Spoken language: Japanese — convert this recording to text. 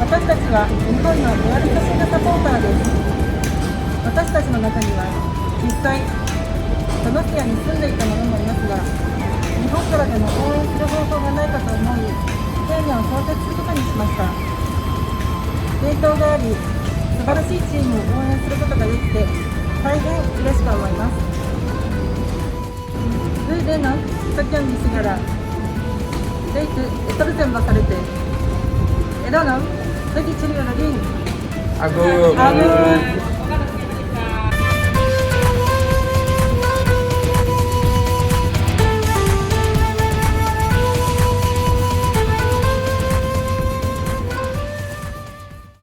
私たちは日本のロイヤルトシングサポーターです。私たちの中には実際その部屋に住んでいた者もいますが、日本からでも応援する方法がないかと思い、テーマを創設することにしました。伝統があり、素晴らしいチームを応援することができて大変嬉しく思います。Uuden sekian di Sigara, Leite Etorzen Basalete, Edanan, Lagi Ciri Radin, Agung. Agung.